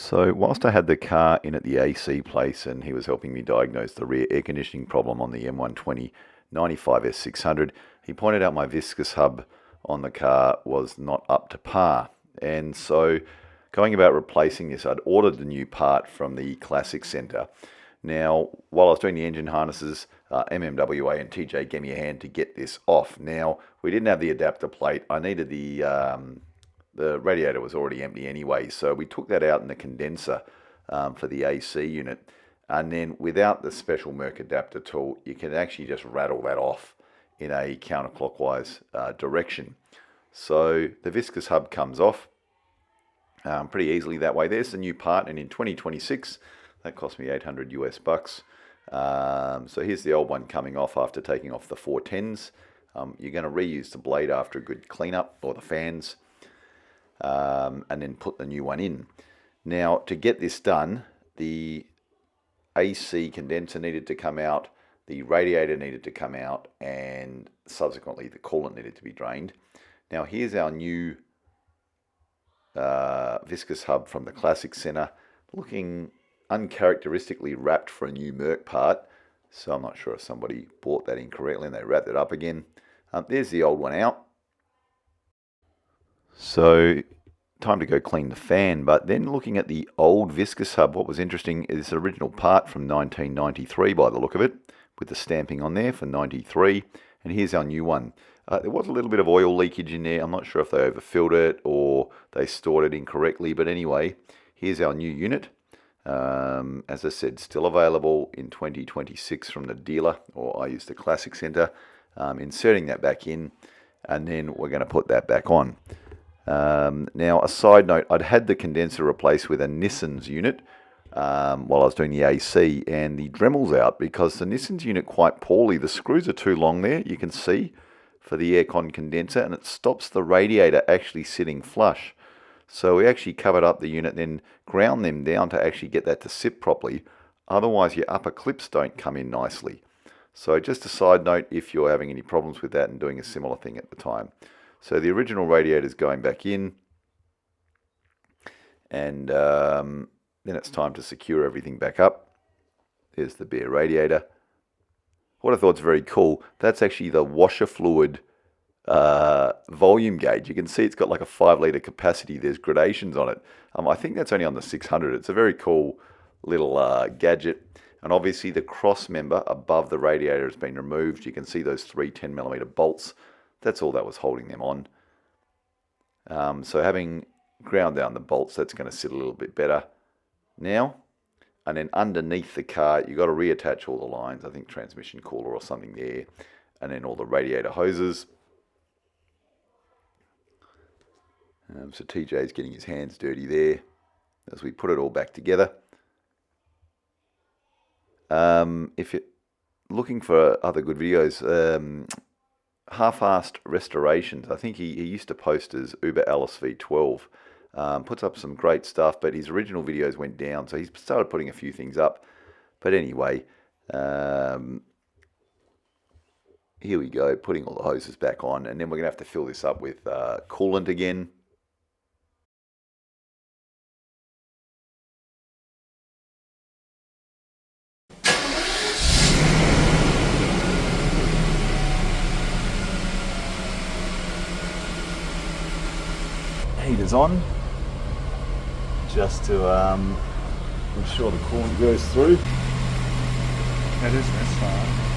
So whilst I had the car in at the AC place and he was helping me diagnose the rear air conditioning problem on the M120 95 S600, he pointed out my viscous hub on the car was not up to par. And so going about replacing this, I'd ordered the new part from the Classic Centre. Now, while I was doing the engine harnesses, MMWA and TJ gave me a hand to get this off. Now, we didn't have the adapter plate. I needed the radiator was already empty anyway, so we took that out in the condenser for the AC unit. And then without the special Merc adapter tool, you can actually just rattle that off in a counterclockwise direction. So the viscous hub comes off pretty easily that way. There's the new part, and in 2026, that cost me 800 US bucks. So here's the old one coming off after taking off the 410s. You're going to reuse the blade after a good cleanup, or the fans, and then put the new one in. Now, to get this done, the AC condenser needed to come out, the radiator needed to come out, and subsequently the coolant needed to be drained. Now here's our new viscous hub from the Classic Centre, looking uncharacteristically wrapped for a new Merc part. So I'm not sure if somebody bought that incorrectly and they wrapped it up again. There's the old one out. So time to go clean the fan. But then looking at the old viscous hub, what was interesting is this original part from 1993 by the look of it, with the stamping on there for 93. And here's our new one. There was a little bit of oil leakage in there. I'm not sure if they overfilled it or they stored it incorrectly. But anyway, here's our new unit. As I said, still available in 2026 from the dealer, or I use the Classic Centre. Inserting that back in, and then we're going to put that back on. Now, a side note, I'd had the condenser replaced with a Nissan's unit while I was doing the AC, and the Dremel's out because the Nissan's unit quite poorly. The screws are too long there, you can see, for the aircon condenser, and it stops the radiator actually sitting flush. So we actually covered up the unit, then ground them down to actually get that to sit properly. Otherwise, your upper clips don't come in nicely. So just a side note if you're having any problems with that and doing a similar thing at the time. So the original radiator is going back in, and then it's time to secure everything back up. There's the bare radiator. What I thought was very cool, that's actually the washer fluid volume gauge. You can see it's got like a 5-litre capacity. There's gradations on it. I think that's only on the 600. It's a very cool little gadget. And obviously the cross member above the radiator has been removed. You can see those 3 10mm bolts. That's all that was holding them on. So having ground down the bolts, that's going to sit a little bit better now. And then underneath the car, you've got to reattach all the lines. I think transmission cooler or something there. And then all the radiator hoses. So TJ's getting his hands dirty there as we put it all back together. If you're looking for other good videos, half-assed restorations, I think he used to post as Uber Alice V12, puts up some great stuff, but his original videos went down, so he's started putting a few things up. But anyway, here we go, putting all the hoses back on, and then we're going to have to fill this up with coolant again. Heaters on, just to ensure the coolant goes through. That is this far.